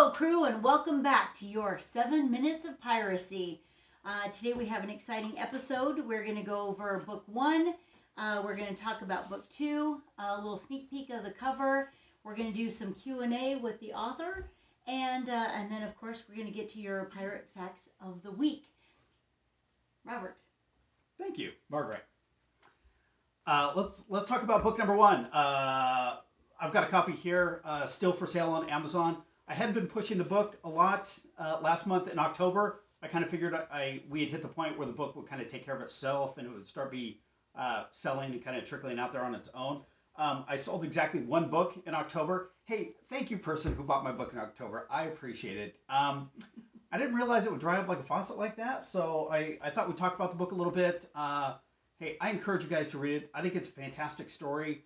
Hello, crew, and welcome back to your 7 Minutes of Piracy. Today we have an exciting episode. We're going to go over Book 1. We're going to talk about Book 2, a little sneak peek of the cover. We're going to do some Q&A with the author. And then, of course, we're going to get to your pirate facts of the week. Robert. Thank you, Margaret. Let's talk about book number 1. I've got a copy here, still for sale on Amazon. I hadn't been pushing the book a lot last month in October. I kind of figured we had hit the point where the book would kind of take care of itself and it would start selling and kind of trickling out there on its own. I sold exactly 1 book in October. Hey, thank you, person who bought my book in October. I appreciate it. I didn't realize it would dry up like a faucet like that, so I thought we'd talk about the book a little bit. Hey, I encourage you guys to read it. I think it's a fantastic story.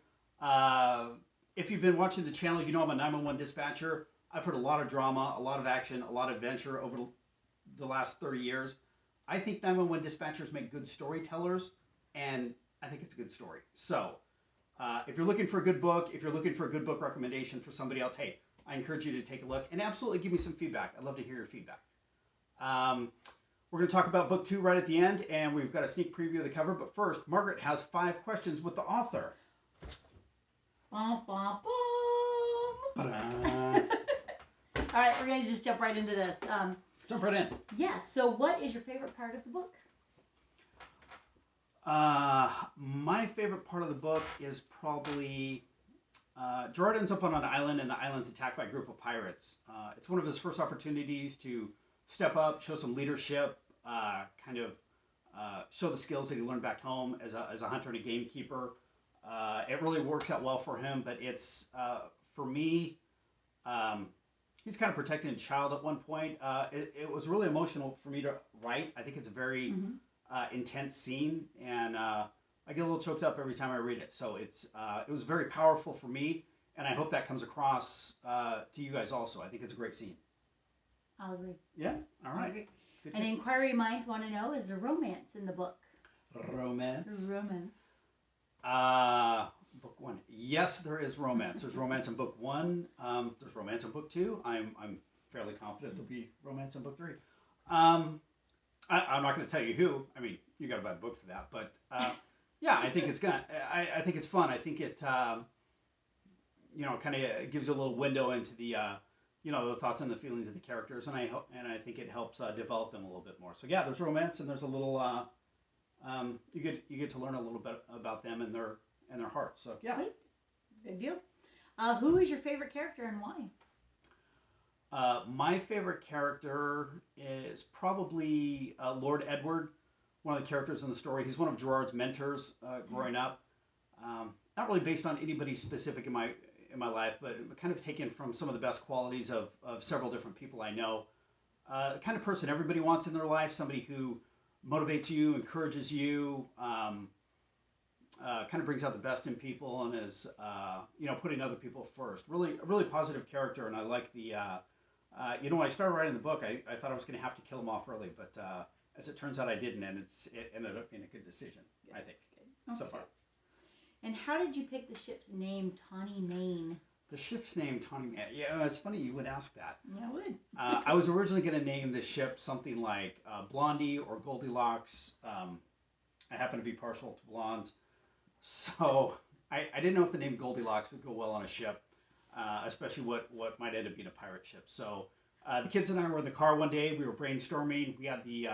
If you've been watching the channel, you know I'm a 911 dispatcher. I've heard a lot of drama, a lot of action, a lot of adventure over the last 30 years. I think 911 dispatchers make good storytellers, and I think it's a good story. So, if you're looking for a good book, if you're looking for a good book recommendation for somebody else, hey, I encourage you to take a look and absolutely give me some feedback. I'd love to hear your feedback. We're going to talk about book 2 right at the end, and we've got a sneak preview of the cover. But first, Margaret has 5 questions with the author. Bum, bum, bum. All right, we're going to just jump right into this. Jump right in. Yes, so what is your favorite part of the book? My favorite part of the book is probably Gerard ends up on an island, and the island's attacked by a group of pirates. It's one of his first opportunities to step up, show some leadership, show the skills that he learned back home as a hunter and a gamekeeper. It really works out well for him, but it's, for me, he's kind of protecting a child at one point. It was really emotional for me to write. I think it's a very intense scene, and I get a little choked up every time I read it. So it was very powerful for me, and I hope that comes across to you guys also. I think it's a great scene. I'll agree. Yeah? All right. Good. And inquiry minds want to know, is there romance in the book? Romance? Romance. Book 1. Yes, there is romance. There's romance in book 1. There's romance in book 2. I'm fairly confident there'll be romance in book 3. I'm not going to tell you who. I mean, you got to buy the book for that. But yeah, I think it's gonna. I think it's fun. I think it kind of gives you a little window into the the thoughts and the feelings of the characters, and I think it helps develop them a little bit more. So yeah, there's romance, and there's a little. You get to learn a little bit about them and their hearts. So yeah, sweet, good deal. Who is your favorite character and why? My favorite character is probably Lord Edward, one of the characters in the story. He's one of Gerard's mentors growing up. Not really based on anybody specific in my life, but kind of taken from some of the best qualities of several different people I know. The kind of person everybody wants in their life, somebody who motivates you, encourages you, kind of brings out the best in people, and is putting other people first. Really, a really positive character, and I like the. When I started writing the book, I thought I was going to have to kill him off early, but as it turns out, I didn't, and it ended up being a good decision. Good. I think so far. And how did you pick the ship's name, Tawny Main? The ship's name, Tawny Main. Yeah, it's funny you would ask that. Yeah, I would. I was originally going to name the ship something like Blondie or Goldilocks. I happen to be partial to blondes, so I didn't know if the name Goldilocks would go well on a ship, especially what might end up being a pirate ship. So the kids and I were in the car one day. We were brainstorming. We had the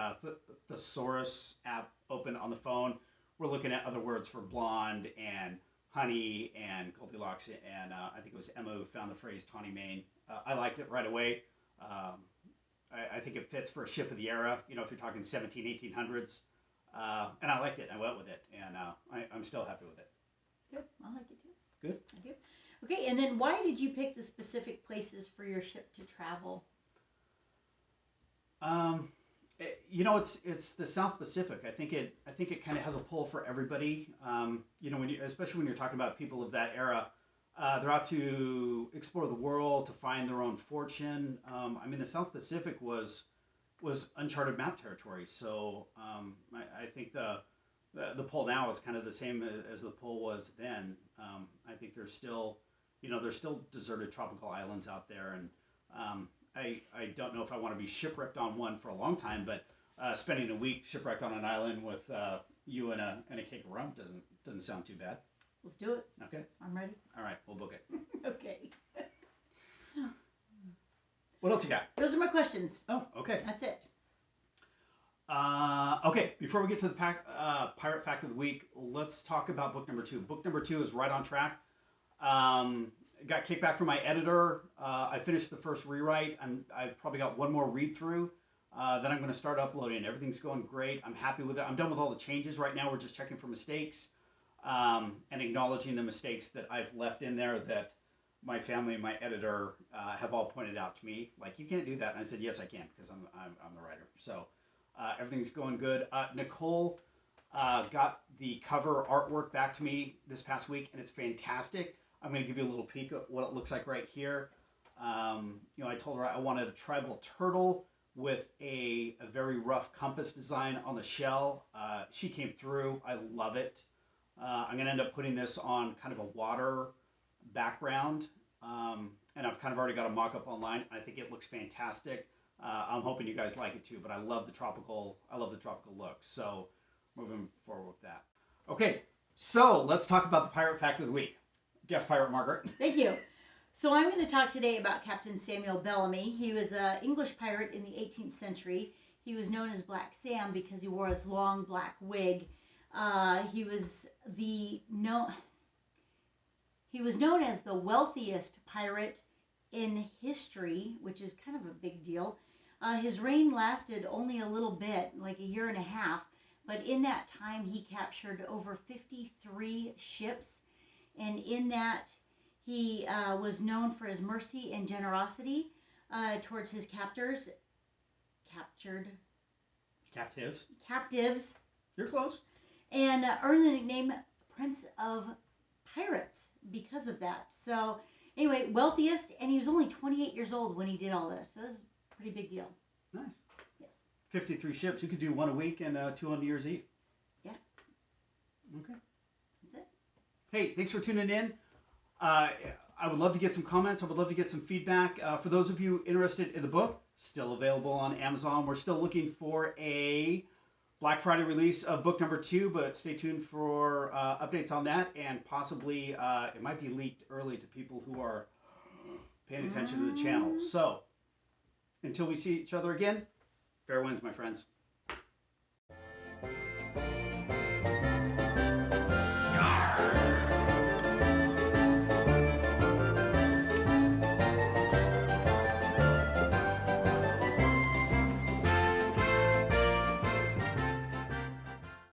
Thesaurus app open on the phone. We're looking at other words for blonde and honey and Goldilocks, and I think it was Emma who found the phrase Tawny Main. I liked it right away. I think it fits for a ship of the era, if you're talking 1800s. And I liked it. I went with it, and I'm still happy with it. Good. I like it too. Good. I do. Okay, and then why did you pick the specific places for your ship to travel? It's the South Pacific. I think it kind of has a pull for everybody. Especially when you're talking about people of that era, they're out to explore the world, to find their own fortune. The South Pacific was uncharted map territory. So I think the pull now is kind of the same as the pull was then. I think there's still deserted tropical islands out there, and I don't know if I want to be shipwrecked on one for a long time, but spending a week shipwrecked on an island with you and a cake of rum doesn't sound too bad. Let's do it. Okay. I'm ready. All right, we'll book it. Okay. What else you got? Those are my questions. Oh, okay. That's it. Okay, before we get to the Pirate Fact of the Week, let's talk about book number 2. Book number 2 is right on track. Got kickback from my editor. I finished the first rewrite. I've probably got one more read through. Then I'm going to start uploading. Everything's going great. I'm happy with it. I'm done with all the changes right now. We're just checking for mistakes and acknowledging the mistakes that I've left in there that my family and my editor have all pointed out to me. Like, you can't do that. And I said, yes, I can, because I'm the writer. So everything's going good. Nicole got the cover artwork back to me this past week, and it's fantastic. I'm going to give you a little peek at what it looks like right here. I told her I wanted a tribal turtle with a very rough compass design on the shell. She came through. I love it. I'm going to end up putting this on kind of a water background, and I've kind of already got a mock-up online. I think it looks fantastic. I'm hoping you guys like it too, but I love the tropical look. So moving forward with that. Okay, so let's talk about the Pirate Fact of the Week. Guest Pirate Margaret. Thank you. So I'm going to talk today about Captain Samuel Bellamy. He was an English pirate in the 18th century. He was known as Black Sam because he wore his long black wig. He was known as the wealthiest pirate in history, which is kind of a big deal. His reign lasted only a little bit, like a year and a half, but in that time he captured over 53 ships, and in that he was known for his mercy and generosity towards his captives. You're close. And earned the nickname Prince of Pirates because of that. So anyway, wealthiest, and he was only 28 years old when he did all this. So it was a pretty big deal. Nice. Yes. 53 ships. You could do one a week and 2 on New Year's Eve. Yeah. Okay. That's it. Hey, thanks for tuning in. I would love to get some comments. I would love to get some feedback. For those of you interested in the book, still available on Amazon. We're still looking for a Black Friday release of book number 2, but stay tuned for updates on that, and possibly it might be leaked early to people who are paying attention to the channel. So until we see each other again, fair winds, my friends.